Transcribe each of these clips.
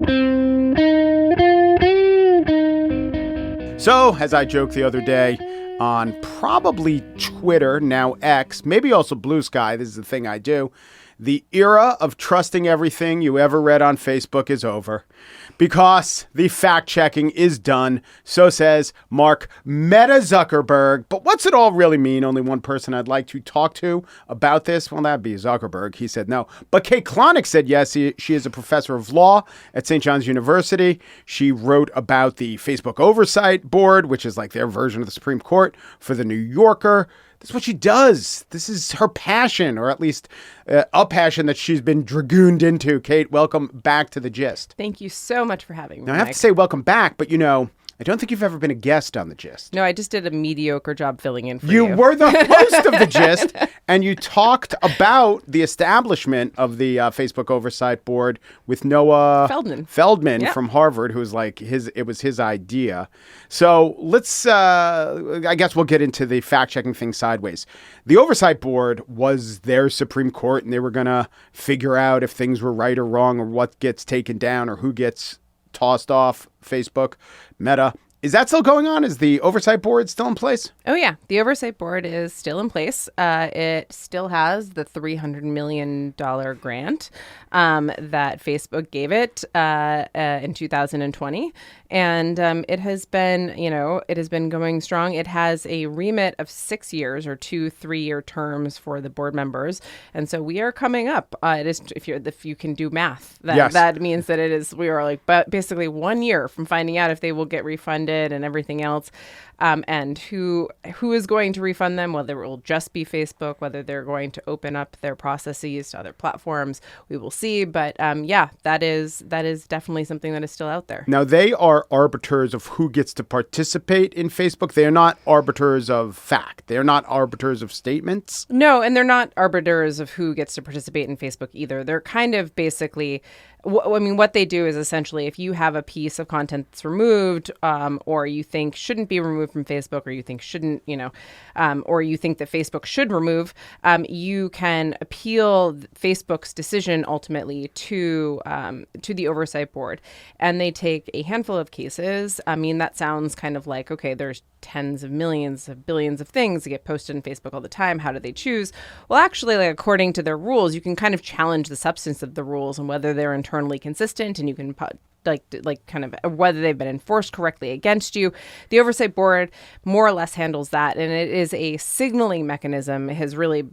So, as I joked the other day on probably Twitter, now X, maybe also Blue Sky, this is the thing I do, the era of trusting everything you ever read on Facebook is over because the fact-checking is done, so says Mark Meta Zuckerberg. But what's it all really mean? Only one person I'd like to talk to about this, well, that'd be Zuckerberg. He said no. But Kate Klonick said yes. She is a professor of law at St. John's University. She wrote about the Facebook Oversight Board, which is like their version of the Supreme Court, for The New Yorker. That's what she does. This is her passion, or at least a passion that she's been dragooned into. Kate, welcome back to The Gist. Thank you so much for having me. Now, I have to say welcome back, but I don't think you've ever been a guest on The Gist. No, I just did a mediocre job filling in for you. You were the host of The Gist, and you talked about the establishment of the Facebook Oversight Board with Noah Feldman from Harvard, who was like it was his idea. So let's, I guess we'll get into the fact-checking thing sideways. The Oversight Board was their Supreme Court, and they were going to figure out if things were right or wrong, or what gets taken down, or who gets tossed off Facebook, Meta. Is that still going on? Is the Oversight Board still in place? Oh, yeah. The Oversight Board is still in place. It still has the $300 million grant that Facebook gave it in 2020. And it has been going strong. It has a remit of 6 years or 2 3-year terms for the board members. And so we are coming up. It is, if you can do math, that means that we are like basically 1 year from finding out if they will get refunded and everything else. And who is going to refund them, whether it will just be Facebook, whether they're going to open up their processes to other platforms, we will see. But that is definitely something that is still out there. Now, they are arbiters of who gets to participate in Facebook. They are not arbiters of fact. They are not arbiters of statements. No, and they're not arbiters of who gets to participate in Facebook either. They're kind of basically... what they do is essentially if you have a piece of content that's removed or you think shouldn't be removed from Facebook, or you think shouldn't, or you think that Facebook should remove, you can appeal Facebook's decision ultimately to the Oversight Board. And they take a handful of cases. I mean, that sounds kind of like, okay, there's tens of millions of billions of things that get posted on Facebook all the time. How do they choose? Well, actually, like according to their rules, you can kind of challenge the substance of the rules and whether they're internally consistent, and you can like kind of whether they've been enforced correctly against you. The Oversight Board more or less handles that, and it is a signaling mechanism. It has really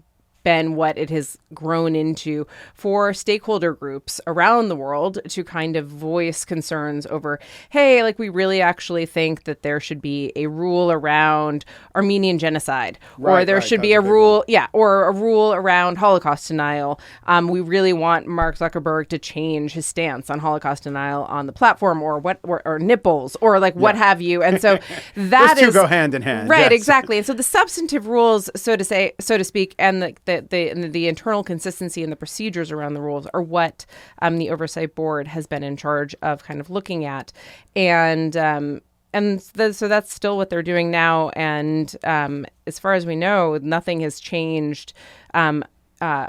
been what it has grown into for stakeholder groups around the world to kind of voice concerns over, hey, like we really actually think that there should be a rule around Armenian genocide, or there should be a rule, or a rule around Holocaust denial. We really want Mark Zuckerberg to change his stance on Holocaust denial on the platform, or nipples, or like what have you. And so that those two go hand in hand. Right, yes. Exactly. And so the substantive rules, so to speak, and the internal consistency and the procedures around the rules are what the Oversight Board has been in charge of kind of looking at. So that's still what they're doing now. And as far as we know, nothing has changed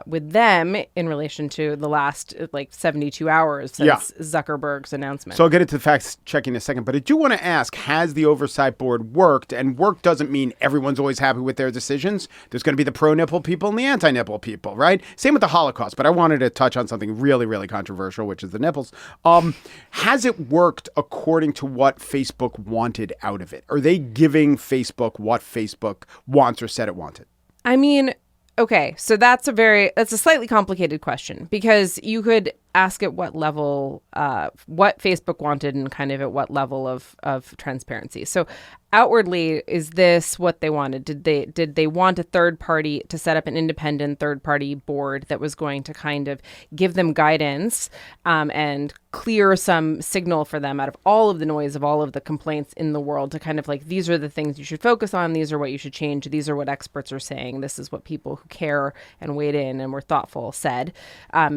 with them in relation to the last 72 hours since Zuckerberg's announcement. So I'll get into the facts checking in a second, but I do want to ask, has the Oversight Board worked? And work doesn't mean everyone's always happy with their decisions. There's going to be the pro-nipple people and the anti-nipple people, right? Same with the Holocaust, but I wanted to touch on something really, really controversial, which is the nipples. Has it worked according to what Facebook wanted out of it? Are they giving Facebook what Facebook wants or said it wanted? I mean... Okay, so that's a slightly complicated question, because you could ask at what level, what Facebook wanted and kind of at what level of transparency. So outwardly, is this what they wanted? Did they want a third party to set up an independent third party board that was going to kind of give them guidance and clear some signal for them out of all of the noise of all of the complaints in the world, to kind of like, these are the things you should focus on, these are what you should change, these are what experts are saying, this is what people who care and weighed in and were thoughtful said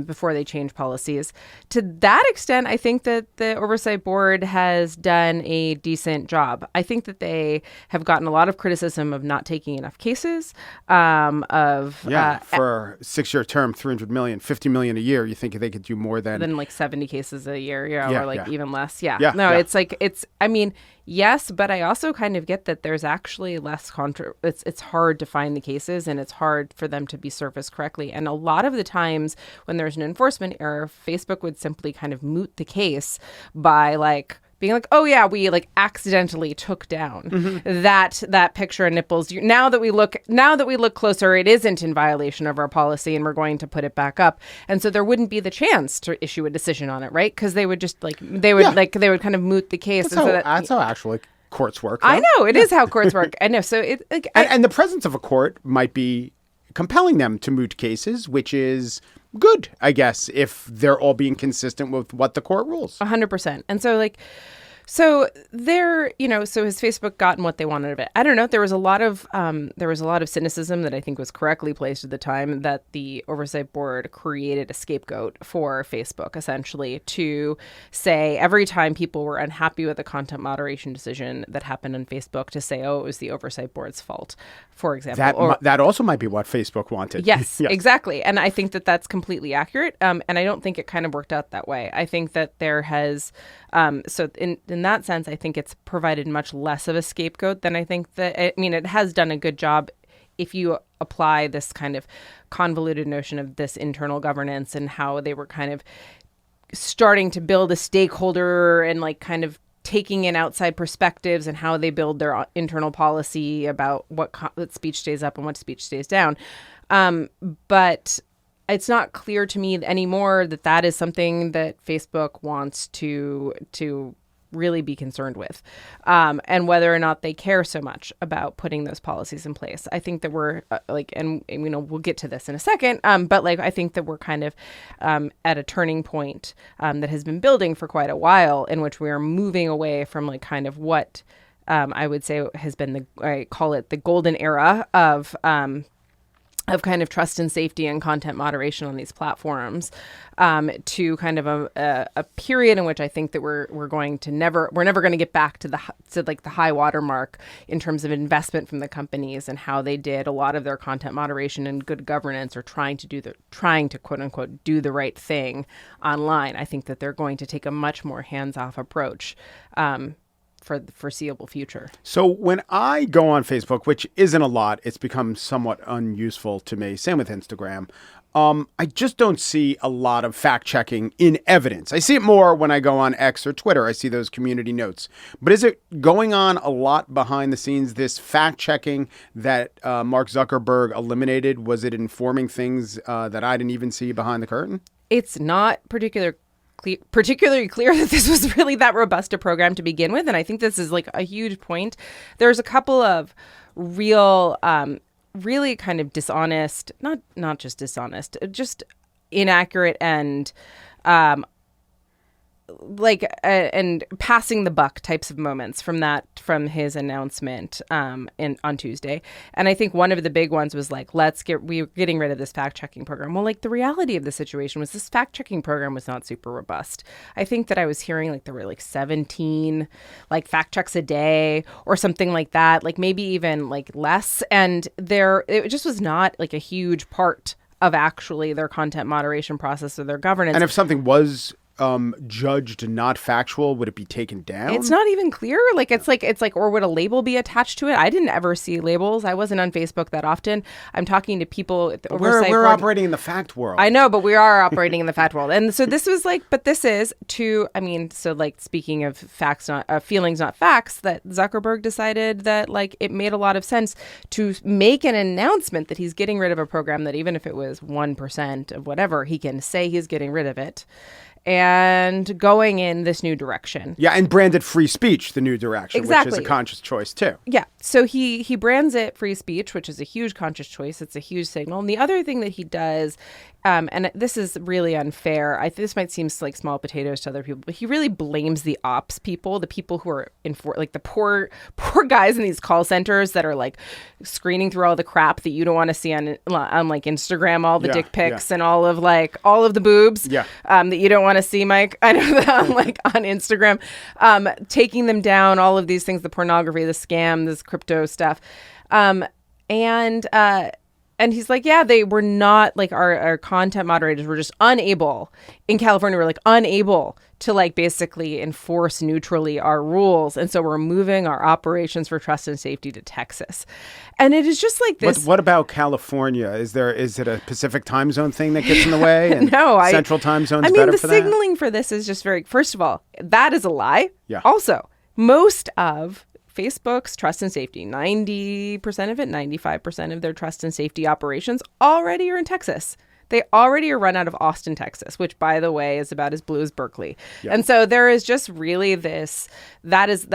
before they change policy. policies. To that extent, I think that the Oversight Board has done a decent job. I think that they have gotten a lot of criticism of not taking enough cases, for a 6-year term, 300 million, 50 million a year. You think they could do more than like 70 cases a year, even less. Yes, but I also kind of get that there's actually less it's hard to find the cases, and it's hard for them to be surfaced correctly. And a lot of the times when there's an enforcement error, Facebook would simply kind of moot the case by being like, oh yeah, we accidentally took down that picture of nipples. Now that we look closer, it isn't in violation of our policy, and we're going to put it back up. And so there wouldn't be the chance to issue a decision on it, right? Because they would just they would kind of moot the case. That's how actually courts work. Though. I know it is how courts work. I know. So and the presence of a court might be compelling them to moot cases, which is good, I guess, if they're all being consistent with what the court rules. 100%. And so so has Facebook gotten what they wanted of it? I don't know. There was a lot of cynicism that I think was correctly placed at the time that the Oversight Board created a scapegoat for Facebook, essentially, to say every time people were unhappy with a content moderation decision that happened on Facebook, to say, oh, it was the Oversight Board's fault, for example. That also might be what Facebook wanted. Yes, exactly. And I think that that's completely accurate. And I don't think it kind of worked out that way. I think that there has... so in that sense, I think it's provided much less of a scapegoat than I think that, it has done a good job if you apply this kind of convoluted notion of this internal governance and how they were kind of starting to build a stakeholder and kind of taking in outside perspectives and how they build their internal policy about what speech stays up and what speech stays down. But it's not clear to me anymore that is something that Facebook wants to really be concerned with, and whether or not they care so much about putting those policies in place. I think that we're we'll get to this in a second, but I think that we're kind of at a turning point that has been building for quite a while, in which we are moving away from kind of what I would say has been I call it the golden era of kind of trust and safety and content moderation on these platforms, to kind of a period in which I think that we're never going to get back to the high water mark in terms of investment from the companies and how they did a lot of their content moderation and good governance, or trying to quote unquote do the right thing online. I think that they're going to take a much more hands-off approach for the foreseeable future. So when I go on Facebook, which isn't a lot, it's become somewhat unuseful to me. Same with Instagram. I just don't see a lot of fact checking in evidence. I see it more when I go on X or Twitter. I see those community notes. But is it going on a lot behind the scenes, this fact checking that Mark Zuckerberg eliminated? Was it informing things that I didn't even see behind the curtain? It's not particularly clear that this was really that robust a program to begin with. And I think this is a huge point. There's a couple of real, really kind of dishonest, not just dishonest, just inaccurate and and passing the buck types of moments from his announcement on Tuesday. And I think one of the big ones was we're getting rid of this fact checking program. Well, the reality of the situation was this fact checking program was not super robust. I think that I was hearing there were 17 fact checks a day or something like that, maybe even less. And it just was not a huge part of actually their content moderation process or their governance. And if something was judged not factual, would it be taken down? It's not even clear. Or would a label be attached to it? I didn't ever see labels. I wasn't on Facebook that often. I'm talking to people at the Oversight We're Board. operating in the fact world. I know, but we are operating in the fact world. And so this was speaking of facts, not feelings, not facts, that Zuckerberg decided that it made a lot of sense to make an announcement that he's getting rid of a program that, even if it was 1% of whatever, he can say he's getting rid of it, and going in this new direction. Yeah, and branded free speech the new direction, exactly. Which is a conscious choice too. Yeah, so he brands it free speech, which is a huge conscious choice. It's a huge signal. And the other thing that he does, and this is really unfair. This might seem like small potatoes to other people, but he really blames the ops people, the people who are like the poor guys in these call centers that are like screening through all the crap that you don't want to see on like Instagram, all the dick pics and all of the boobs that you don't want to see, Mike. I know that on Instagram, taking them down, all of these things, the pornography, the scam, this crypto stuff, and he's like, yeah, they were not like our content moderators were just unable in California. We're like unable to like basically enforce neutrally our rules. And so we're moving our operations for trust and safety to Texas. And it is just like this. What about California? Is it a Pacific time zone thing that gets in the way? And no, Central time zone's better for that? The signaling for this is just first of all, that is a lie. Yeah. Also, most of Facebook's trust and safety, 90% of it, 95% of their trust and safety operations already are in Texas. They already are run out of Austin, Texas, which, by the way, is about as blue as Berkeley. Yep. And so there is just really this, that is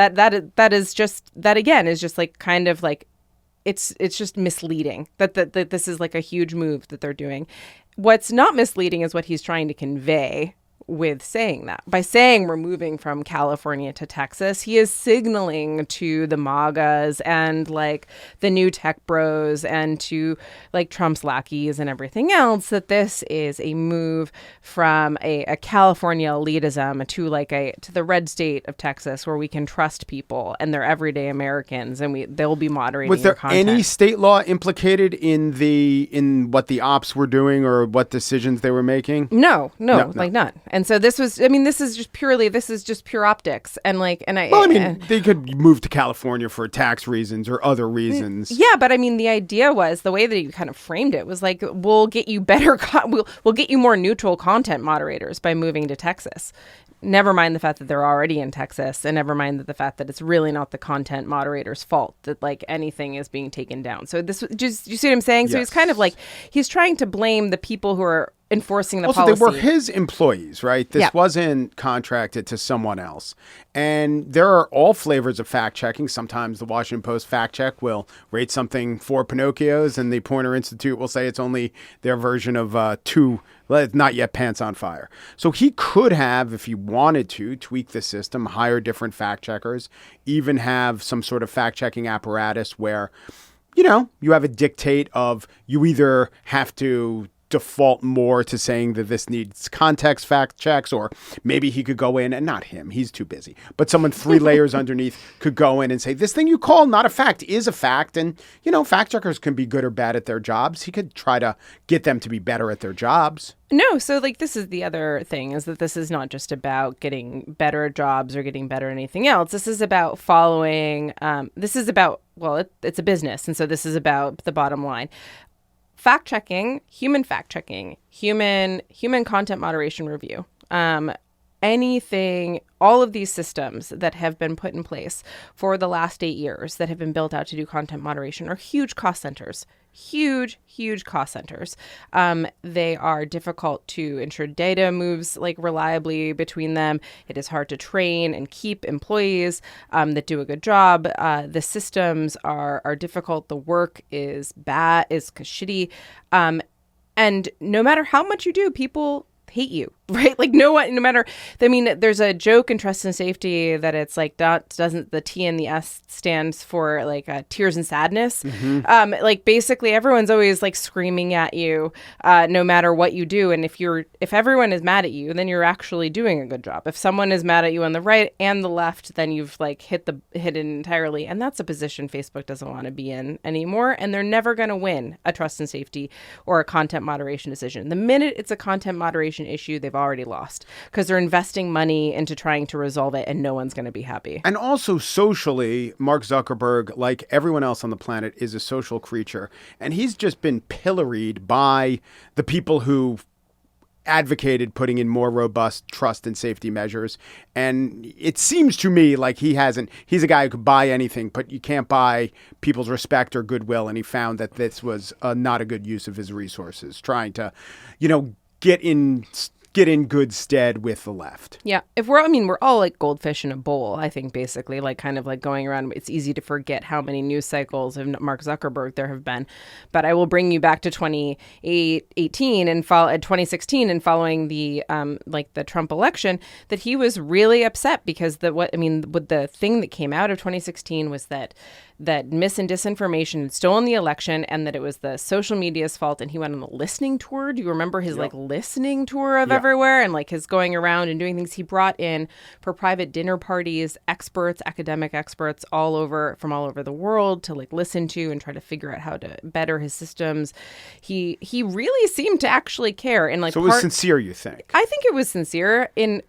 just like kind of like, it's just misleading that this is like a huge move that they're doing. What's not misleading is what he's trying to convey with saying that. By saying we're moving from California to Texas, he is signaling to the MAGAs and like the new tech bros and to like Trump's lackeys and everything else that this is a move from a California elitism to the red state of Texas, where we can trust people and they're everyday Americans and they'll be moderating. Was there content. any state law implicated in what the ops were doing or what decisions they were making? No, like none. And so this is just pure optics. They could move to California for tax reasons or other reasons. Yeah, but I mean, the idea was, the way that you kind of framed it was like, we'll get you better, we'll get you more neutral content moderators by moving to Texas. Never mind the fact that they're already in Texas, and never mind the fact that it's really not the content moderator's fault that like anything is being taken down. So this, just, you see what I'm saying? So he's kind of like, he's trying to blame the people who are enforcing the policy. Also, they were his employees, right? This wasn't contracted to someone else. And there are all flavors of fact checking. Sometimes the Washington Post fact check will rate something 4 Pinocchios, and the Poynter Institute will say it's only their version of 2 not yet pants on fire. So he could have, if he wanted to, tweak the system, hire different fact checkers, even have some sort of fact checking apparatus where, you have a dictate of, you either have to default more to saying that this needs context fact checks, or maybe he could go in, and not him, he's too busy, but someone 3 layers underneath could go in and say, this thing you call not a fact is a fact. And, fact checkers can be good or bad at their jobs. He could try to get them to be better at their jobs. No, so like this is the other thing, is that this is not just about getting better at jobs or getting better at anything else. This is about following, it's a business. And so this is about the bottom line. Fact checking, human content moderation review, anything, all of these systems that have been put in place for the last 8 years that have been built out to do content moderation are huge cost centers. Huge cost centers. They are difficult to ensure data moves like reliably between them. It is hard to train and keep employees that do a good job. The systems are difficult. The work is bad, is shitty. And no matter how much you do, people hate you, right? Like no matter, I mean, there's a joke in trust and safety that it's like, doesn't the T and the S stands for like tears and sadness. Mm-hmm. Like basically everyone's always like screaming at you, no matter what you do. And if everyone is mad at you, then you're actually doing a good job. If someone is mad at you on the right and the left, then you've like hit it entirely. And that's a position Facebook doesn't want to be in anymore. And they're never going to win a trust and safety or a content moderation decision. The minute it's a content moderation issue, they've already lost, because they're investing money into trying to resolve it, and no one's going to be happy. And also socially, Mark Zuckerberg, like everyone else on the planet, is a social creature, and he's just been pilloried by the people who advocated putting in more robust trust and safety measures. And it seems to me like he's a guy who could buy anything, but you can't buy people's respect or goodwill. And he found that this was not a good use of his resources, trying to, get in get in good stead with the left. Yeah. We're all like goldfish in a bowl, I think, basically, like kind of like going around. It's easy to forget how many news cycles of Mark Zuckerberg there have been. But I will bring you back to 2018 and 2016 and following the the Trump election, that he was really upset because the thing that came out of 2016 was that mis and disinformation had stolen the election and that it was the social media's fault. And he went on a listening tour. Do you remember his listening tour of everywhere and like his going around and doing things? He brought in for private dinner parties, academic experts from all over the world to like listen to and try to figure out how to better his systems. He really seemed to actually care. And like, so it was sincere, you think? I think it was sincere in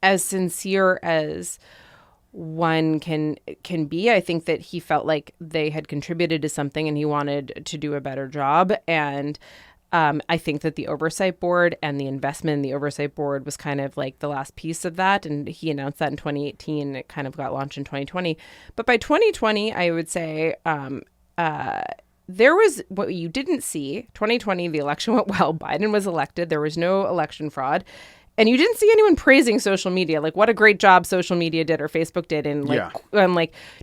as sincere as one can be. I think that he felt like they had contributed to something and he wanted to do a better job. And I think that the oversight board and the investment in the oversight board was kind of like the last piece of that. And he announced that in 2018. And it kind of got launched in 2020. But by 2020, I would say there was what you didn't see. 2020, the election went well. Biden was elected. There was no election fraud. And you didn't see anyone praising social media, like what a great job social media did or Facebook did, and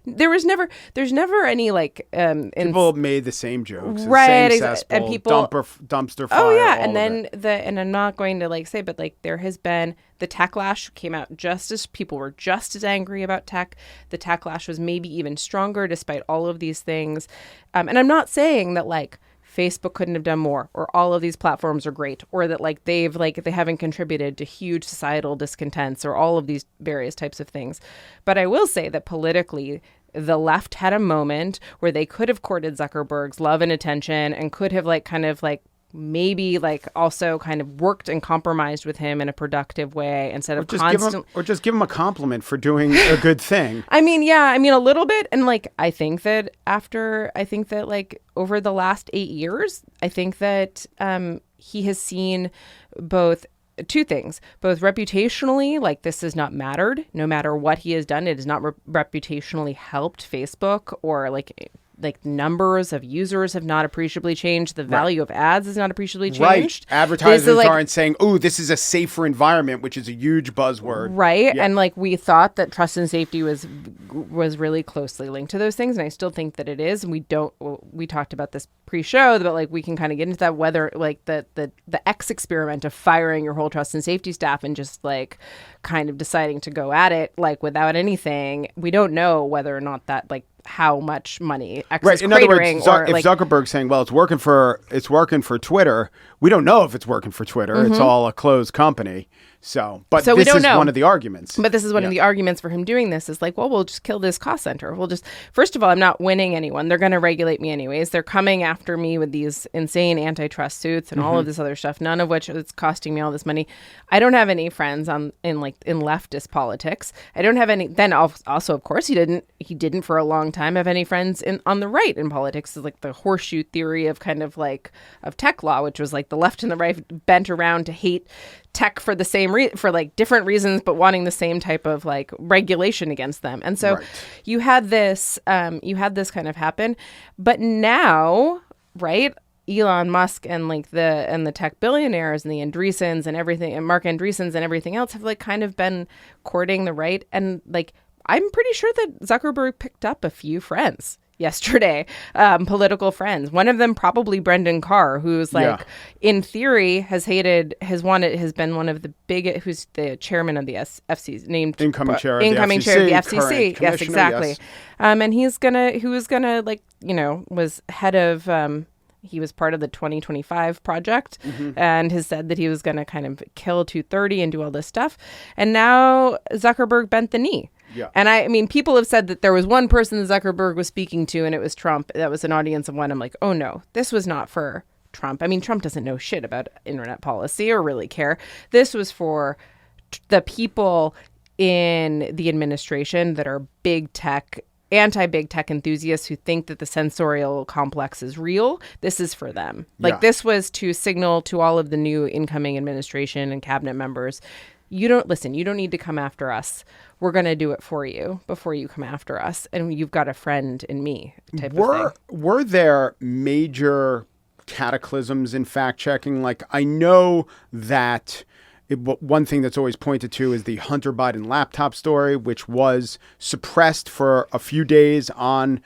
there's never any like people made the same jokes, right? The same cesspool, and people dumpster fire. Oh yeah, and then and I'm not going to like say, but like there has been the techlash came out just as people were just as angry about tech. The techlash was maybe even stronger despite all of these things, and I'm not saying that like Facebook couldn't have done more, or all of these platforms are great, or that like they haven't contributed to huge societal discontents, or all of these various types of things. But I will say that politically, the left had a moment where they could have courted Zuckerberg's love and attention and could have like kind of like maybe like also kind of worked and compromised with him in a productive way instead of just give him a compliment for doing a good thing. I mean, a little bit. And like, I think that like over the last 8 years, I think that he has seen both two things, both reputationally, like this has not mattered. No matter what he has done, it has not reputationally helped Facebook, or like numbers of users have not appreciably changed. The value of ads has not appreciably changed. Right. Advertisers aren't saying, "Oh, this is a safer environment," which is a huge buzzword. Right. Yeah. And like we thought that trust and safety was really closely linked to those things, and I still think that it is. And we talked about this pre-show, but like we can kind of get into that, whether like the X experiment of firing your whole trust and safety staff and just like kind of deciding to go at it like without anything. We don't know whether or not that like how much money X is in other words, if Zuckerberg's saying, well, it's working for Twitter, we don't know if it's working for Twitter. Mm-hmm. It's all a closed company. So this is one of the arguments. But this is one of the arguments for him doing this is like, well, we'll just kill this cost center. First of all, I'm not winning anyone. They're going to regulate me anyways. They're coming after me with these insane antitrust suits and all of this other stuff, none of which is costing me all this money. I don't have any friends in leftist politics. I don't have any. Then also, of course, he didn't for a long time have any friends on the right in politics. It's like the horseshoe theory of kind of like of tech law, which was like the left and the right bent around to hate tech for the same for like different reasons, but wanting the same type of like regulation against them. And so you had this kind of happen. But now, right, Elon Musk and like the tech billionaires and the Andreessens and everything, and Mark Andreessens and everything else have like kind of been courting the right. And like I'm pretty sure that Zuckerberg picked up a few friends yesterday, political friends. One of them probably Brendan Carr, who's like, in theory, has been one of the biggest, who's the chairman of the FCC, named incoming chair of the FCC. Yes, exactly. Yes. And was head of. He was part of the 2025 project and has said that he was going to kind of kill 230 and do all this stuff. And now Zuckerberg bent the knee. Yeah. And I mean, people have said that there was one person that Zuckerberg was speaking to and it was Trump. That was an audience of one. I'm like, oh no, this was not for Trump. I mean, Trump doesn't know shit about internet policy or really care. This was for the people in the administration that are big tech, anti-big tech enthusiasts who think that the sensorial complex is real. This is for them. Like this was to signal to all of the new incoming administration and cabinet members, you don't need to come after us. We're going to do it for you before you come after us. And you've got a friend in me type of thing. Were there major cataclysms in fact checking. Like, I know that one thing that's always pointed to is the Hunter Biden laptop story, which was suppressed for a few days on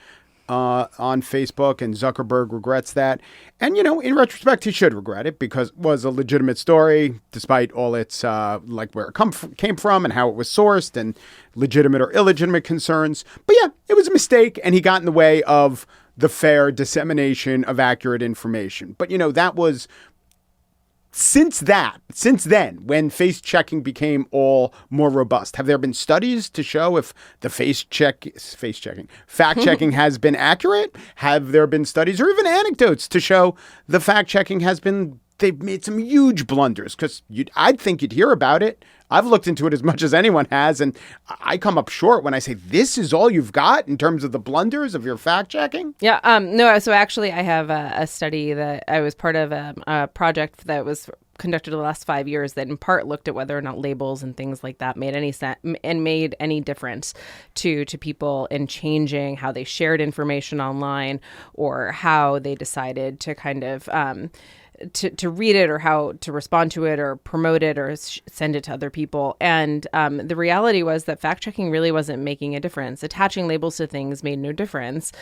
Facebook, and Zuckerberg regrets that. And, in retrospect, he should regret it because it was a legitimate story, despite all its, where it came from and how it was sourced and legitimate or illegitimate concerns. But yeah, it was a mistake, and he got in the way of the fair dissemination of accurate information. But, that was... Since then, when face checking became all more robust, have there been studies to show if the fact checking has been accurate? Have there been studies or even anecdotes to show the fact checking they've made some huge blunders? Because I'd think you'd hear about it. I've looked into it as much as anyone has, and I come up short when I say this is all you've got in terms of the blunders of your fact checking. Yeah. No. So actually, I have a study that I was part of a project that was conducted the last 5 years that in part looked at whether or not labels and things like that made any sense and made any difference to people in changing how they shared information online or how they decided to kind of to read it or how to respond to it or promote it or send it to other people. And the reality was that fact checking really wasn't making a difference. Attaching labels to things made no difference.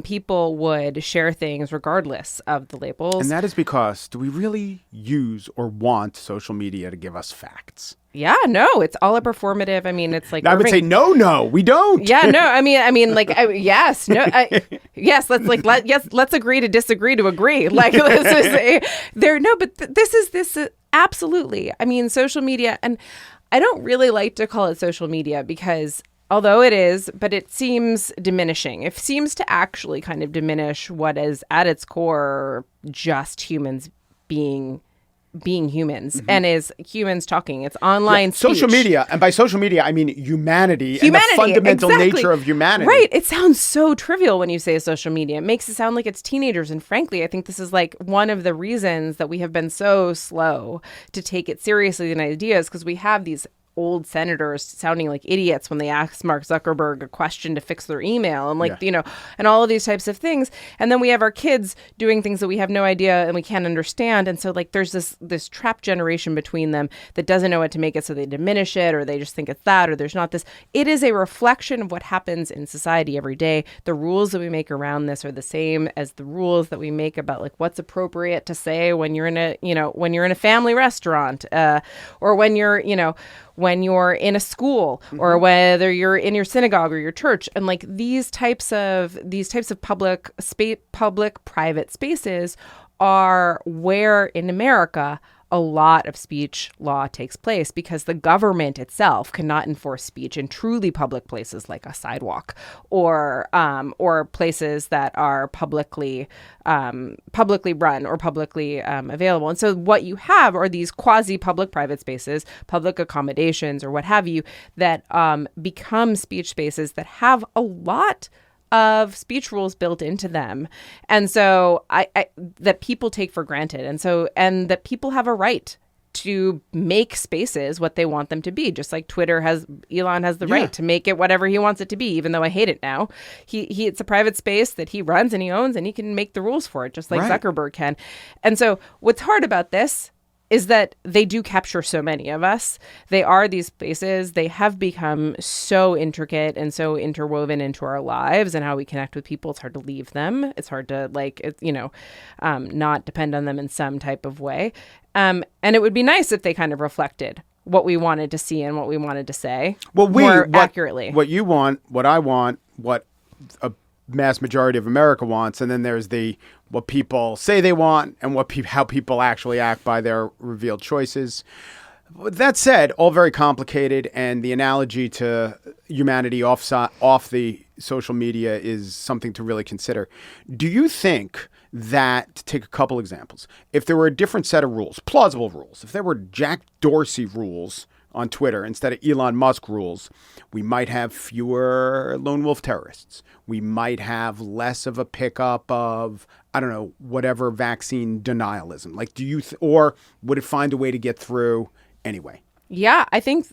People would share things regardless of the labels. And that is because, do we really use or want social media to give us facts? Yeah, no, it's all a performative. I mean, it's like I would say no, we don't. Yeah, no, I mean, like, yes, no, yes. Let's agree to disagree to agree. Like, this is this is absolutely. I mean, social media, and I don't really like to call it social media because although it is, but it seems diminishing. It seems to actually kind of diminish what is at its core just humans being humans and is humans talking. It's online speech. Social media, and by social media, I mean humanity and the fundamental nature of humanity. Right. It sounds so trivial when you say social media. It makes it sound like it's teenagers. And frankly, I think this is like one of the reasons that we have been so slow to take it seriously in ideas, because we have these old senators sounding like idiots when they ask Mark Zuckerberg a question to fix their email and and all of these types of things. And then we have our kids doing things that we have no idea and we can't understand. And so like there's this trapped generation between them that doesn't know what to make it, so they diminish it or they just think it's that or there's not this. It is a reflection of what happens in society every day. The rules that we make around this are the same as the rules that we make about like what's appropriate to say when you're in a family restaurant or when you're in a school or whether you're in your synagogue or your church. And like these types of public private spaces are where in America a lot of speech law takes place, because the government itself cannot enforce speech in truly public places like a sidewalk or places that are publicly run or publicly available. And so what you have are these quasi-public private spaces, public accommodations or what have you, that become speech spaces that have a lot of speech rules built into them. And so I that people take for granted. And that people have a right to make spaces what they want them to be, just like Elon has the right to make it whatever he wants it to be, even though I hate it now. It's a private space that he runs and he owns, and he can make the rules for it, just like Zuckerberg can. And so what's hard about this is that they do capture so many of us. They are these spaces. They have become so intricate and so interwoven into our lives and how we connect with people. It's hard to leave them. It's hard to not depend on them in some type of way. And it would be nice if they kind of reflected what we wanted to see and what we wanted to say more accurately. What you want, what I want, what a mass majority of America wants, and then there's what people say they want and how people actually act by their revealed choices. That said, all very complicated, and the analogy to humanity off the social media is something to really consider. Do you think that, to take a couple examples, if there were a different set of rules, plausible rules, if there were Jack Dorsey rules on Twitter instead of Elon Musk rules, we might have fewer lone wolf terrorists. We might have less of a pickup of, I don't know, whatever vaccine denialism. Like, do you, or would it find a way to get through anyway? Yeah, I don't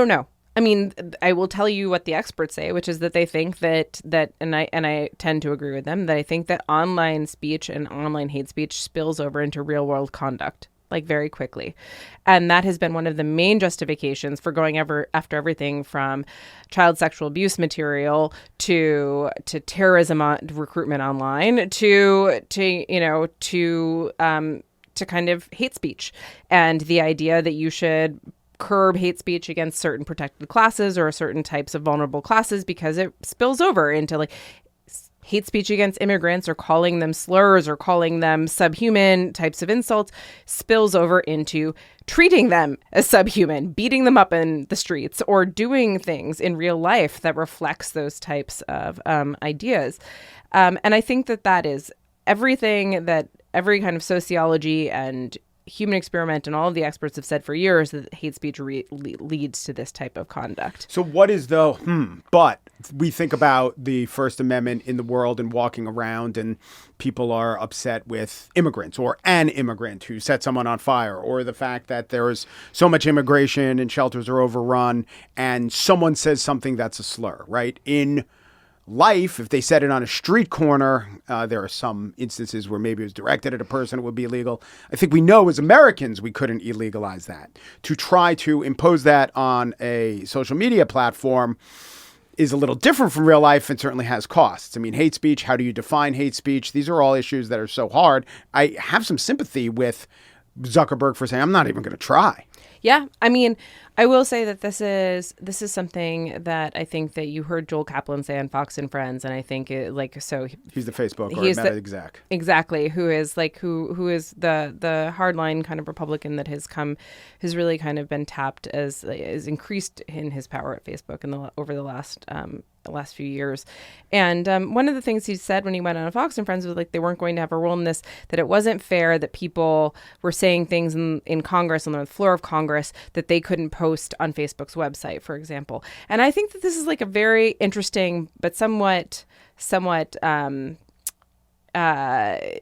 know. I mean, I will tell you what the experts say, which is that they think that and I tend to agree with them, that I think that online speech and online hate speech spills over into real world conduct, like very quickly. And that has been one of the main justifications for going after everything from child sexual abuse material to terrorism recruitment online to kind of hate speech, and the idea that you should curb hate speech against certain protected classes or certain types of vulnerable classes because it spills over into like hate speech against immigrants, or calling them slurs or calling them subhuman types of insults spills over into treating them as subhuman, beating them up in the streets, or doing things in real life that reflects those types of ideas. And I think that is everything that every kind of sociology and human experiment and all of the experts have said for years, that hate speech leads to this type of conduct. So what is but we think about the First Amendment in the world and walking around and people are upset with immigrants or an immigrant who set someone on fire, or the fact that there's so much immigration and shelters are overrun and someone says something that's a slur, right? In life, if they said it on a street corner, there are some instances where maybe it was directed at a person, it would be illegal. I think we know as Americans we couldn't illegalize that. To try to impose that on a social media platform is a little different from real life and certainly has costs. I mean, hate speech, how do you define hate speech? These are all issues that are so hard. I have some sympathy with Zuckerberg for saying, I'm not even going to try. Yeah, I mean, I will say that this is something that I think that you heard Joel Kaplan say on Fox and Friends, and I think he's the Facebook or Meta exec, exactly, who is the hardline kind of Republican that has really kind of been tapped as increased in his power at Facebook over the last few years. And one of the things he said when he went on Fox and Friends was like they weren't going to have a role in this, that it wasn't fair that people were saying things in Congress, on the floor of Congress, that they couldn't post on Facebook's website, for example. And I think that this is like a very interesting but somewhat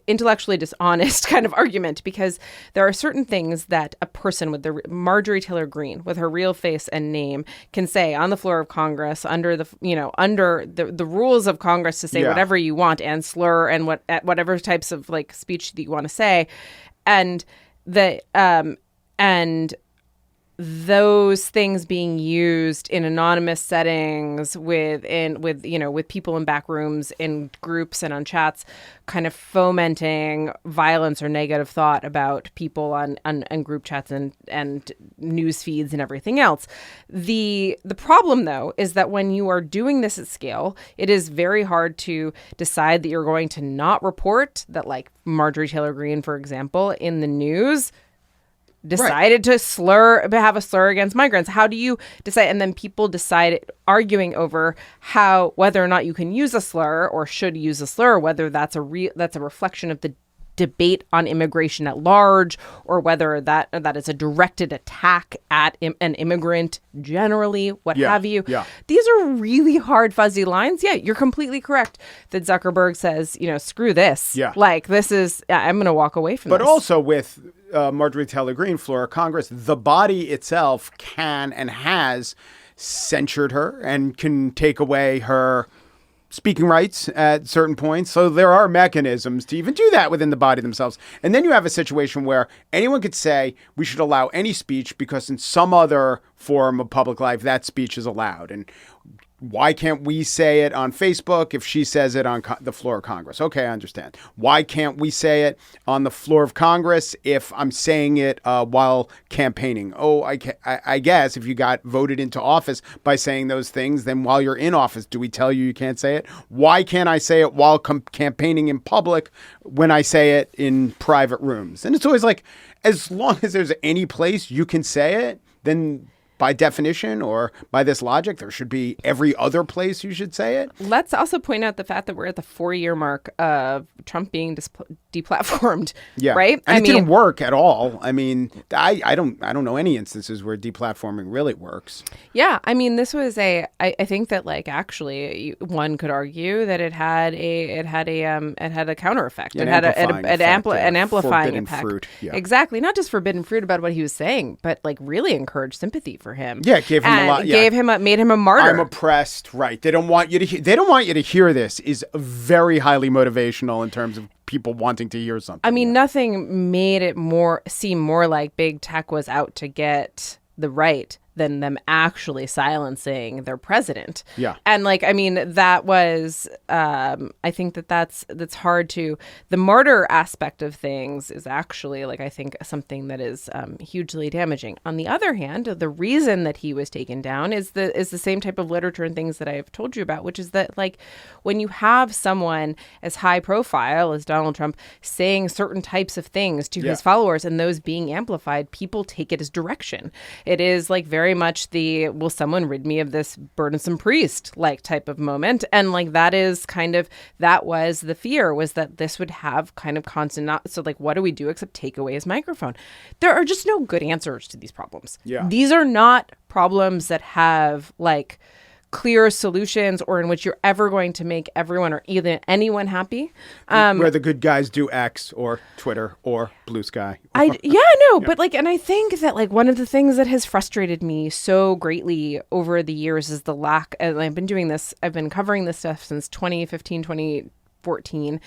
intellectually dishonest kind of argument, because there are certain things that a person with the Marjorie Taylor Greene with her real face and name can say on the floor of Congress under the rules of Congress to say whatever you want and slur and whatever types of like speech that you want to say, and those things being used in anonymous settings with people in back rooms, in groups and on chats, kind of fomenting violence or negative thought about people on group chats and news feeds and everything else. The problem, though, is that when you are doing this at scale, it is very hard to decide that you're going to not report that, like Marjorie Taylor Greene, for example, in the news decided to have a slur against migrants. How do you decide? And then people decide, arguing over whether or not you can use a slur or should use a slur, whether that's a reflection of the debate on immigration at large, or whether that is a directed attack at an immigrant generally, have you. Yeah. These are really hard, fuzzy lines. Yeah, you're completely correct that Zuckerberg says, screw this. Yeah. Like, this is, I'm going to walk away from this. But also with Marjorie Taylor Greene, floor of Congress, the body itself can and has censured her and can take away her speaking rights at certain points. So there are mechanisms to even do that within the body themselves. And then you have a situation where anyone could say we should allow any speech because in some other form of public life, that speech is allowed. And why can't we say it on Facebook if she says it on the floor of Congress? Okay, I understand. Why can't we say it on the floor of Congress if I'm saying it while campaigning? Oh, I guess if you got voted into office by saying those things, then while you're in office, do we tell you can't say it? Why can't I say it while campaigning in public when I say it in private rooms? And it's always like, as long as there's any place you can say it, then by definition or by this logic, there should be every other place you should say it. Let's also point out the fact that we're at the 4-year mark of Trump being deplatformed. Yeah, right. And it didn't work at all. I mean, I don't know any instances where deplatforming really works. Yeah, I mean, this was I think that like actually one could argue that it had a counter effect. It had an amplifying impact. Fruit. Yeah. Exactly, not just forbidden fruit about what he was saying, but like really encouraged sympathy for for him. Yeah, gave him a lot. Yeah. Made him a martyr. I'm oppressed. Right. They don't want you to they don't want you to hear this is very highly motivational in terms of people wanting to hear something. I mean, nothing made it seem more like big tech was out to get the right than them actually silencing their president. Yeah. And like, I mean, that was, I think that's hard to, the martyr aspect of things is actually like, I think something that is hugely damaging. On the other hand, the reason that he was taken down is the same type of literature and things that I've told you about, which is that like when you have someone as high profile as Donald Trump saying certain types of things to his followers and those being amplified, people take it as direction. It is like very much the will someone rid me of this burdensome priest like type of moment, and like that was the fear, was that this would have kind of constant so like what do we do except take away his microphone? There are just no good answers to these problems. These are not problems that have like clear solutions or in which you're ever going to make everyone or either anyone happy. Where the good guys do X or Twitter or Blue Sky. But like, and I think that like one of the things that has frustrated me so greatly over the years is the lack, and I've been covering this stuff since 2015, 2014,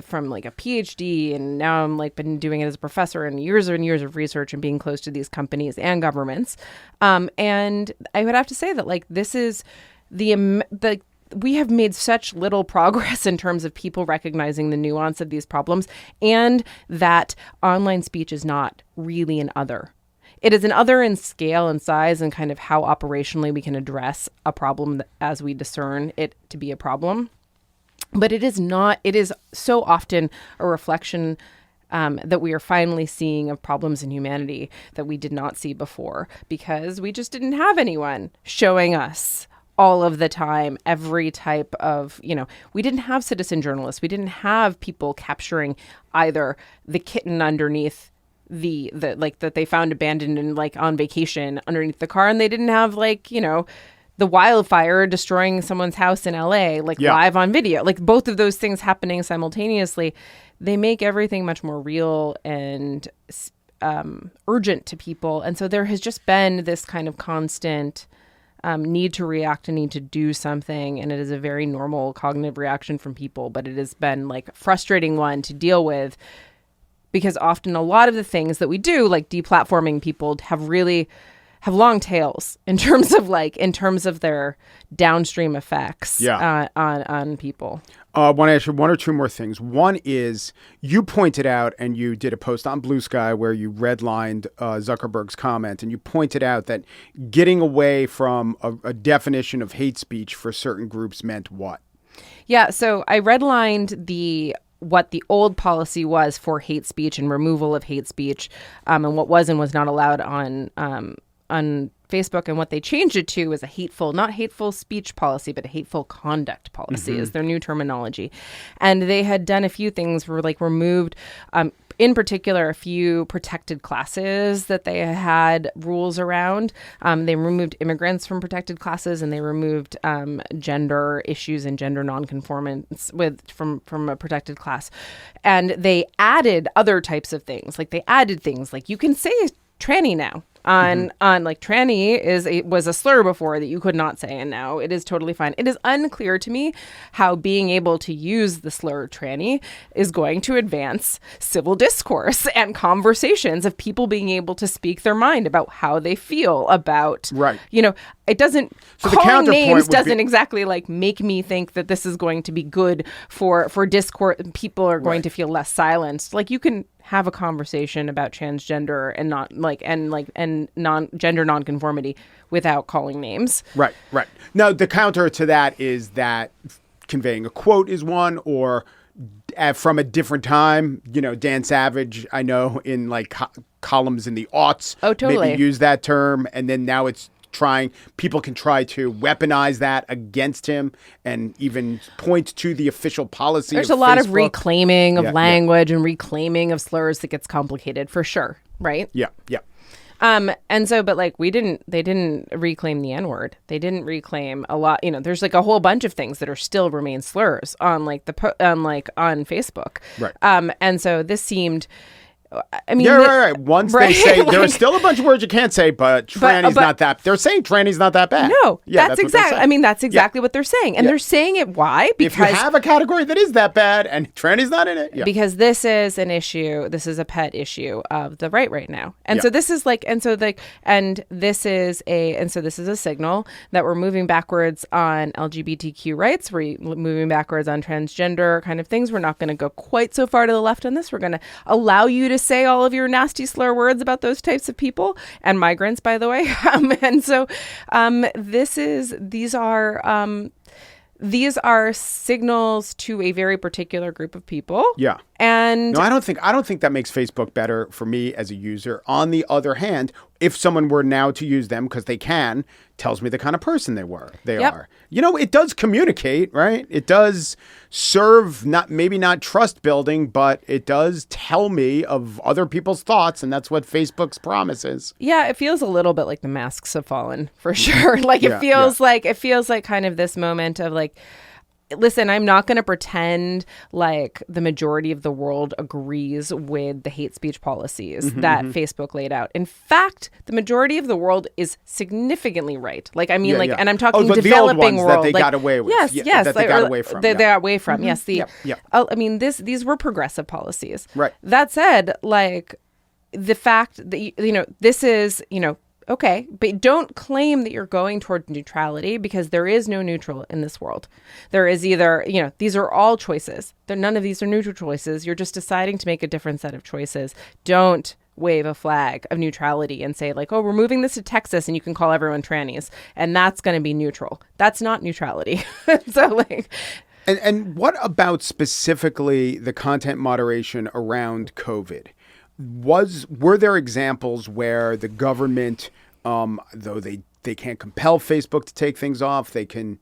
from like a PhD, and now I'm like been doing it as a professor and years of research and being close to these companies and governments. And I would have to say that like this is we have made such little progress in terms of people recognizing the nuance of these problems, and that online speech is not really an other. It is an other in scale and size and kind of how operationally we can address a problem as we discern it to be a problem. But it is not, it is so often a reflection that we are finally seeing of problems in humanity that we did not see before, because we just didn't have anyone showing us all of the time, every type of, we didn't have citizen journalists. We didn't have people capturing either the kitten underneath the like that they found abandoned and like on vacation underneath the car. And they didn't have like, the wildfire destroying someone's house in LA, like live on video, like both of those things happening simultaneously. They make everything much more real and urgent to people. And so there has just been this kind of constant need to react and need to do something. And it is a very normal cognitive reaction from people, but it has been like a frustrating one to deal with, because often a lot of the things that we do, like deplatforming people, have long tails in terms of their downstream effects on people. I want to ask you one or two more things. One is, you pointed out, and you did a post on Blue Sky where you redlined Zuckerberg's comment, and you pointed out that getting away from a definition of hate speech for certain groups meant what? Yeah, so I redlined what the old policy was for hate speech and removal of hate speech, and what was and was not allowed on Facebook, and what they changed it to is not hateful speech policy, but a hateful conduct policy is their new terminology. And they had done a few things, were like removed, in particular, a few protected classes that they had rules around. They removed immigrants from protected classes, and they removed gender issues and gender nonconformance from a protected class. And they added other types of things. Like they added things like you can say tranny now. On like tranny was a slur before that you could not say, and now it is totally fine. It is unclear to me how being able to use the slur tranny is going to advance civil discourse and conversations of people being able to speak their mind about how they feel about, it doesn't, so calling names doesn't exactly like make me think that this is going to be good for discourse. People are going to feel less silenced. Like you can have a conversation about transgender and not gender nonconformity without calling names. Right. Now, the counter to that is that conveying a quote is one, or from a different time, Dan Savage, I know in like columns in the aughts, maybe use that term. And then now people can try to weaponize that against him and even point to the official policy. There's a lot of reclaiming of language and reclaiming of slurs that gets complicated for sure. Right. Yeah. And so, but like they didn't reclaim the N-word. They didn't reclaim a lot, there's like a whole bunch of things that are still remain slurs on like on Facebook. Right. And so this seemed I mean, yeah, right. Once they say there are still a bunch of words you can't say, but tranny's not that. They're saying tranny's not that bad. No, yeah, that's exactly. I mean, that's exactly what they're saying, and they're saying it. Why? Because if you have a category that is that bad and tranny's not in it, because this is an issue. This is a pet issue of the right now, and so this is this is a signal that we're moving backwards on LGBTQ rights. We're moving backwards on transgender kind of things. We're not going to go quite so far to the left on this. We're going to allow you to say all of your nasty slur words about those types of people and migrants, by the way. And so these are signals to a very particular group of people. Yeah. And no, I don't think that makes Facebook better for me as a user. On the other hand, if someone were now to use them, because they can, tells me the kind of person they are. You know, it does communicate, right? It does serve maybe not trust building, but it does tell me of other people's thoughts, and that's what Facebook's promise is. Yeah, it feels a little bit like the masks have fallen, for sure. Like it feels like kind of this moment of like, listen, I'm not going to pretend like the majority of the world agrees with the hate speech policies that Facebook laid out. In fact, the majority of the world is significantly right. Like, I mean, and I'm talking developing world. That they got away with. Yes. That they got away from. They got away from. Yes. I mean, these were progressive policies. Right. That said, like the fact that, this is, okay, but don't claim that you're going toward neutrality, because there is no neutral in this world. There is either, these are all choices. None of these are neutral choices. You're just deciding to make a different set of choices. Don't wave a flag of neutrality and say like, oh, we're moving this to Texas and you can call everyone trannies and that's going to be neutral. That's not neutrality. So like... And what about specifically the content moderation around COVID? Were there examples where the government, though they can't compel Facebook to take things off, they can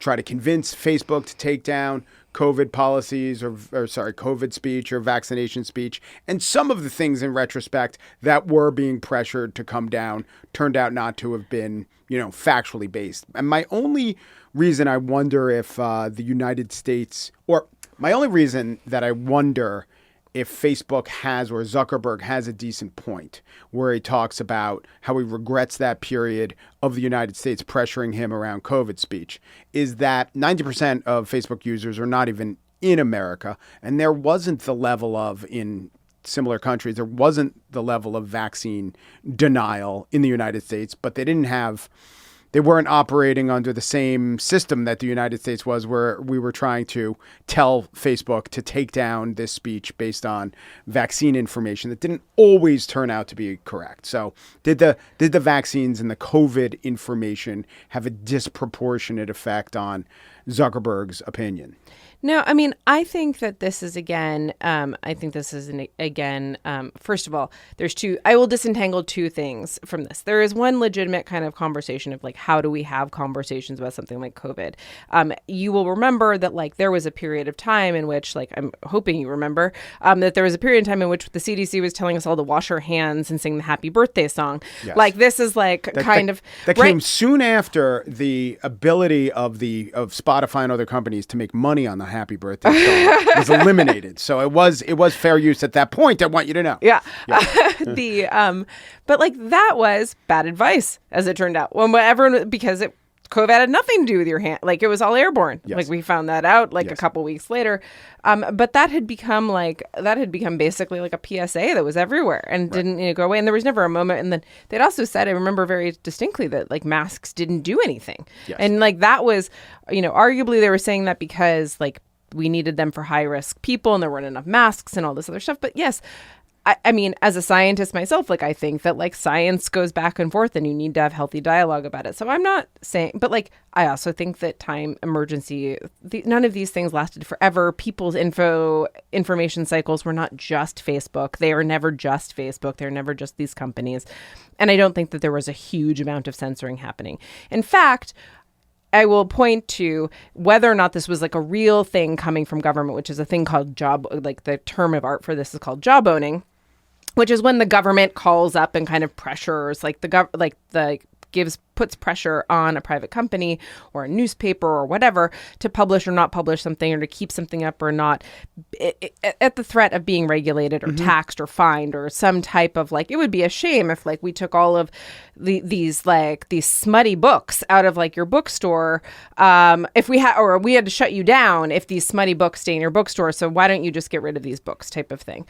try to convince Facebook to take down COVID policies or COVID speech or vaccination speech. And some of the things in retrospect that were being pressured to come down turned out not to have been, factually based. And my only reason I wonder if the United States, or my only reason that I wonder if Facebook has, or Zuckerberg has, a decent point where he talks about how he regrets that period of the United States pressuring him around COVID speech, is that 90% of Facebook users are not even in America. And there wasn't the level of, in similar countries, there wasn't the level of vaccine denial in the United States, but they weren't operating under the same system that the United States was, where we were trying to tell Facebook to take down this speech based on vaccine information that didn't always turn out to be correct. So did the vaccines and the COVID information have a disproportionate effect on Zuckerberg's opinion? No, I mean, I think that this is first of all, I will disentangle two things from this. There is one legitimate kind of conversation of like, how do we have conversations about something like COVID? You will remember that like there was a period of time in which, like, I'm hoping you remember, that there was a period of time in which the CDC was telling us all to wash our hands and sing the happy birthday song. Yes. Like this is like that came soon after the ability of Spotify and other companies to make money on the happy birthday song was eliminated. So it was fair use at that point. I want you to know. Yeah. But like that was bad advice, as it turned out. Because COVID had nothing to do with your hand. Like it was all airborne. Yes. Like we found that out a couple weeks later. But that had become basically like a PSA that was everywhere and didn't go away. And there was never a moment. And then they'd also said, I remember very distinctly, that like masks didn't do anything. Yes. And like that was, arguably they were saying that because like we needed them for high risk people and there weren't enough masks and all this other stuff. But yes, I mean, as a scientist myself, like I think that like science goes back and forth and you need to have healthy dialogue about it. So I'm not saying, but like, I also think that time emergency, none of these things lasted forever. People's information cycles were not just Facebook. They are never just Facebook. They're never just these companies. And I don't think that there was a huge amount of censoring happening. In fact, I will point to whether or not this was like a real thing coming from government, which is a thing called the term of art for this is called job owning, which is when the government calls up and kind of pressures like the puts pressure on a private company or a newspaper or whatever to publish or not publish something or to keep something up or not, at the threat of being regulated or taxed or fined or some type of like, it would be a shame if like we took all of these smutty books out of like your bookstore, if we had, or we had to shut you down if these smutty books stay in your bookstore. So why don't you just get rid of these books type of thing.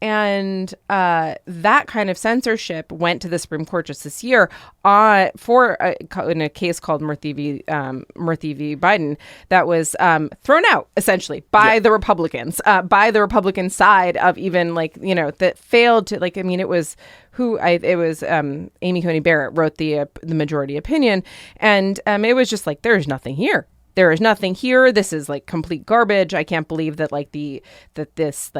And that kind of censorship went to the Supreme Court just this year in a case called Murthy v. Biden that was thrown out essentially by the Republicans, by the Republican side of even like, that failed to like, I mean, it was Amy Coney Barrett wrote the majority opinion. And it was just like, there's nothing here. There is nothing here. This is like complete garbage. I can't believe that this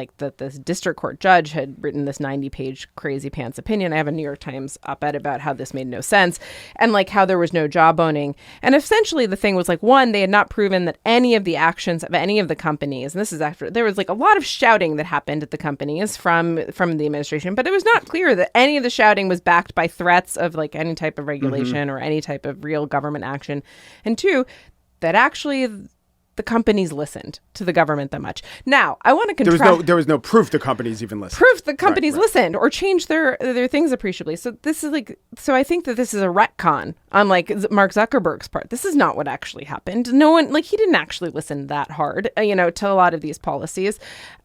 district court judge had written this 90-page crazy pants opinion. I have a New York Times op-ed about how this made no sense and like how there was no jawboning. And essentially the thing was like, one, they had not proven that any of the actions of any of the companies, and this is after there was like a lot of shouting that happened at the companies from the administration, but it was not clear that any of the shouting was backed by threats of like any type of regulation or any type of real government action. And two, that actually the companies listened to the government that much. Now, I want to contrast. There was no proof the companies even listened. Proof the companies listened or changed their things appreciably. So this is like, so I think that this is a retcon on like Mark Zuckerberg's part. This is not what actually happened. No one, like he didn't actually listen that hard, to a lot of these policies.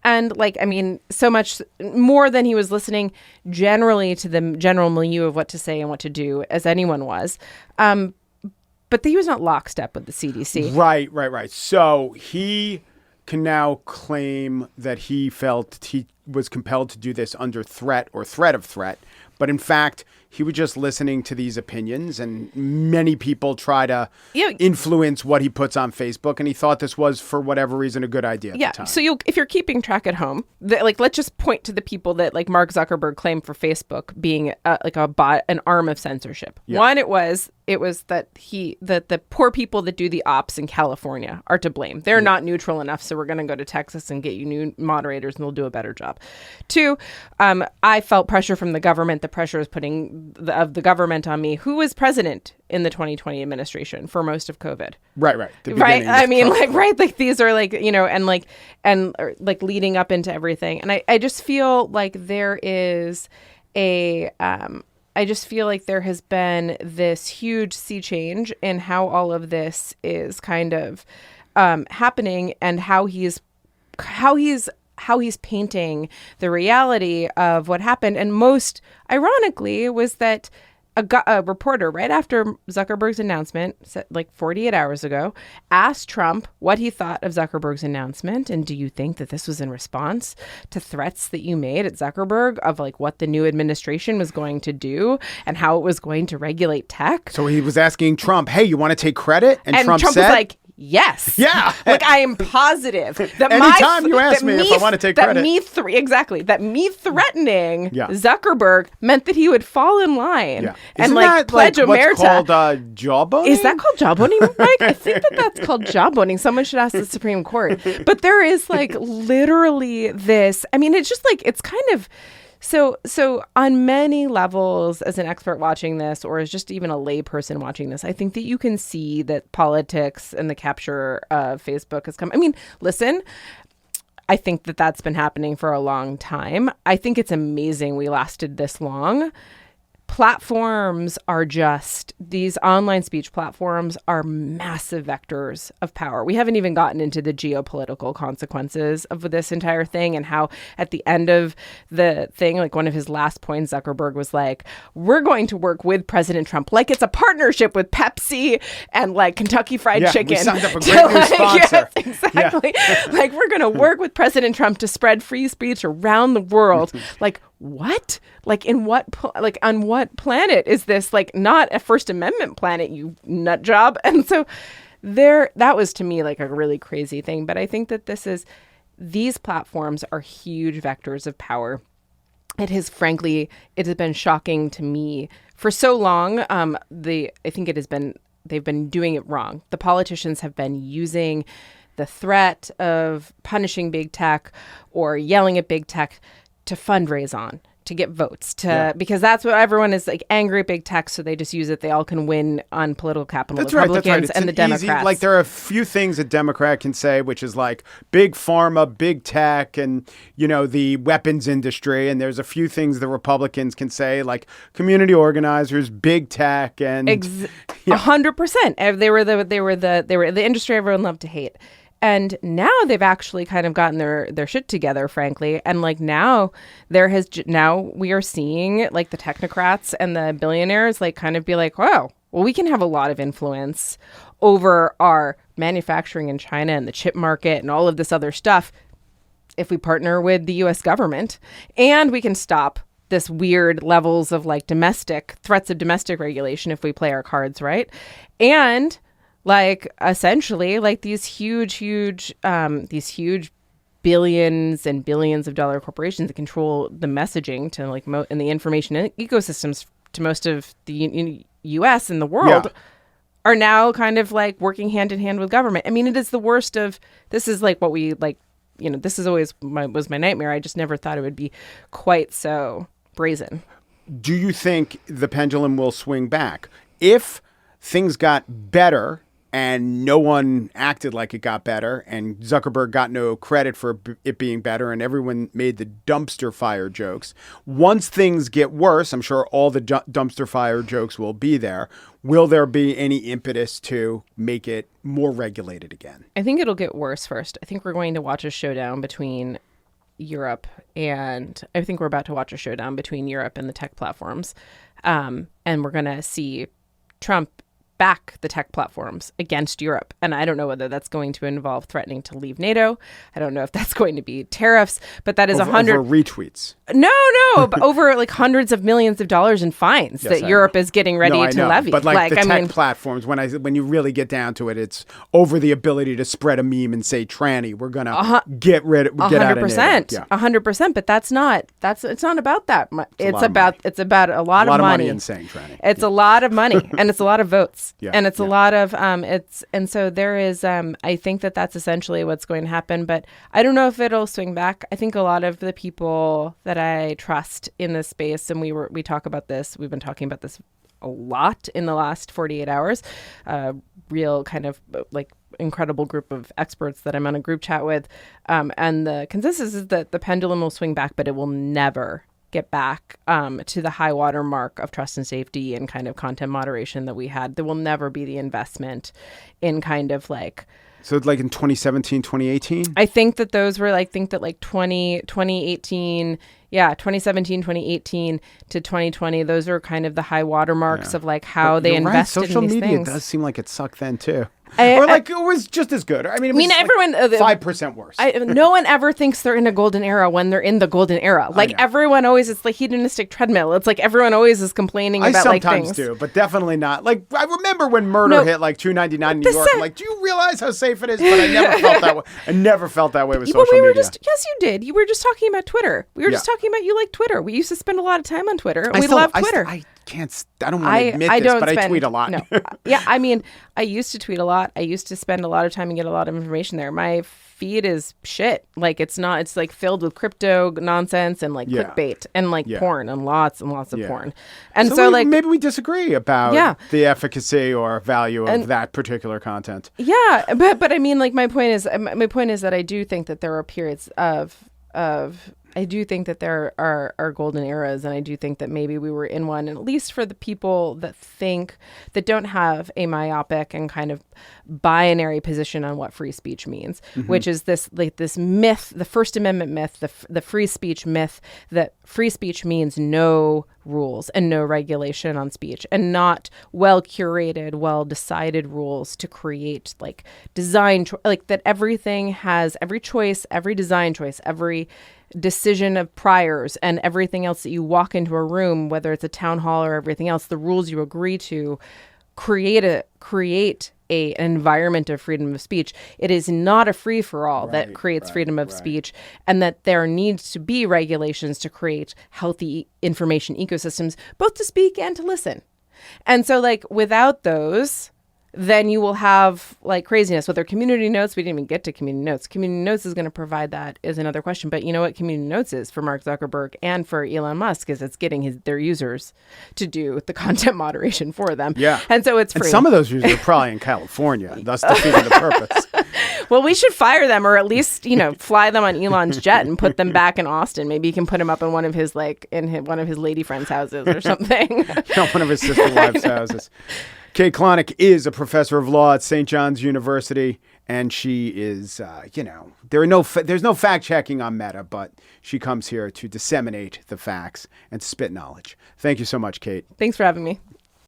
And like, I mean, so much more than he was listening generally to the general milieu of what to say and what to do as anyone was. But he was not lockstep with the CDC. Right. So he can now claim that he felt he was compelled to do this under threat or threat of threat. But in fact, he was just listening to these opinions, and many people try to influence what he puts on Facebook. And he thought this was, for whatever reason, a good idea at the time. So if you're keeping track at home, let's just point to the people that like Mark Zuckerberg claimed for Facebook being an arm of censorship. Yeah. One, it was that the poor people that do the ops in California are to blame. They're not neutral enough, so we're going to go to Texas and get you new moderators, and they'll do a better job. Two, I felt pressure from the government. The pressure is putting the government on me. Who was president in the 2020 administration for most of COVID? Right. I mean, like these are like, and leading up into everything. And I just feel like there is I just feel like there has been this huge sea change in how all of this is kind of happening, and how he's painting the reality of what happened. And most ironically was that a reporter right after Zuckerberg's announcement, like 48 hours ago, asked Trump what he thought of Zuckerberg's announcement. And do you think that this was in response to threats that you made at Zuckerberg of like what the new administration was going to do and how it was going to regulate tech? So he was asking Trump, hey, you want to take credit? And Trump said, was like, yes. Yeah. Like I am positive that anytime you ask me if I want to take credit. That me threatening Zuckerberg meant that he would fall in line. Yeah. And Isn't like pledge what's omerta. Called jawboning? Is that called jawboning, Mike? I think that's called jawboning. Someone should ask the Supreme Court. But there is like literally this. I mean, it's just like it's kind of. So on many levels, as an expert watching this, or as just even a lay person watching this, I think that you can see that politics and the capture of Facebook has come. I mean, listen, I think that that's been happening for a long time. I think it's amazing we lasted this long. Platforms are these online speech platforms are massive vectors of power. We haven't even gotten into the geopolitical consequences of this entire thing, and how at the end of the thing, like one of his last points, Zuckerberg was like, we're going to work with President Trump like it's a partnership with Pepsi and like Kentucky Fried Chicken. We signed up a great new sponsor. Yes, exactly. Yeah. Like we're going to work with President Trump to spread free speech around the world. Like, what? Like on what planet is this? Like not a First Amendment planet, you nut job. And so that was to me like a really crazy thing. But I think that these platforms are huge vectors of power. It has been shocking to me for so long. I think they've been doing it wrong. The politicians have been using the threat of punishing big tech or yelling at big tech to fundraise on, get votes because that's what everyone is like, angry at big tech, so they just use it. They all can win on political capital. That's the Republicans right. It's and the Democrats. Like there are a few things a Democrat can say, which is like big pharma, big tech, and the weapons industry. And there's a few things the Republicans can say, like community organizers, big tech, and 100%. They were the industry everyone loved to hate. And now they've actually kind of gotten their shit together, frankly. And like now we are seeing like the technocrats and the billionaires like kind of be like, wow, well, we can have a lot of influence over our manufacturing in China and the chip market and all of this other stuff if we partner with the U.S. government. And we can stop this weird levels of like threats of domestic regulation if we play our cards right. And like essentially like these huge billions and billions of dollar corporations that control the messaging to like and the information ecosystems to most of the U.S. and the world are now kind of like working hand in hand with government. I mean, it is the worst of, this is like what we like, this is always was my nightmare. I just never thought it would be quite so brazen. Do you think the pendulum will swing back? If things got better and no one acted like it got better, and Zuckerberg got no credit for it being better, and everyone made the dumpster fire jokes. Once things get worse, I'm sure all the dumpster fire jokes will be there. Will there be any impetus to make it more regulated again? I think it'll get worse first. I think we're going to watch a showdown between Europe and the tech platforms. And we're going to see Trump back the tech platforms against Europe. And I don't know whether that's going to involve threatening to leave NATO. I don't know if that's going to be tariffs, but that is over retweets. No, but over like hundreds of millions of dollars in fines that Europe is getting ready to levy. But like the tech platforms, when you really get down to it, it's over the ability to spread a meme and say tranny. We're gonna get out of NATO. 100%. But it's not about that. It's about a lot of money in saying tranny. It's a lot of money and it's a lot of votes. And it's a lot of and so there is I think that's essentially what's going to happen, but I don't know if it'll swing back. I think a lot of the people that I trust in this space, and we talk about this, we've been talking about this a lot in the last 48 hours, real kind of like incredible group of experts that I'm on a group chat with, and the consensus is that the pendulum will swing back, but it will never get back to the high water mark of trust and safety and kind of content moderation that we had. There will never be the investment in kind of like... So like in 2017, 2018? I think that those were like 2018, 2017, 2018 to 2020. Those are kind of the high water marks of like how they invested Social in these media things. Does seem like it sucked then too. It was just as good. I mean, everyone 5% worse. No one ever thinks they're in a golden era when they're in the golden era. Like everyone always, it's like hedonistic treadmill. It's like everyone always is complaining about like things. I sometimes do, but definitely not. Like I remember when murder hit like $2.99 in New York. I'm like, do you realize how safe it is? But I never felt that way. I never felt that way with social media. Yes, you did. You were just talking about Twitter. We were just talking about you like Twitter. We used to spend a lot of time on Twitter. We love Twitter. I don't want to admit this, but I tweet a lot. No. I mean, I used to tweet a lot. I used to spend a lot of time and get a lot of information there. My feed is shit. Like it's like filled with crypto nonsense and like clickbait and like porn and lots of porn. And so like maybe we disagree about the efficacy or value of that particular content. Yeah, but I mean, like my point is that I do think that there are periods of I do think that there are golden eras, and I do think that maybe we were in one, and at least for the people that don't have a myopic and kind of binary position on what free speech means, which is this myth, the First Amendment myth, the free speech myth, that free speech means no rules and no regulation on speech, and not well curated, well decided rules to create like design, like that everything has every choice, every design choice, every decision of priors and everything else that you walk into a room, whether it's a town hall or everything else, the rules you agree to create an environment of freedom of speech. It is not a free for all that creates freedom of speech, and that there needs to be regulations to create healthy information ecosystems, both to speak and to listen. And so like without those, then you will have like craziness. Whether community notes, we didn't even get to community notes. Community notes is going to provide that is another question. But you know what community notes is for Mark Zuckerberg and for Elon Musk is it's getting their users to do the content moderation for them. Yeah. And so it's free. And some of those users are probably in California, thus defeating the purpose. Well, we should fire them or at least, fly them on Elon's jet and put them back in Austin. Maybe he can put them up in one of his one of his lady friends' houses or something. One of his sister wives' houses. Kate Klonick is a professor of law at St. John's University, and she is, there's no fact checking on Meta, but she comes here to disseminate the facts and spit knowledge. Thank you so much, Kate. Thanks for having me.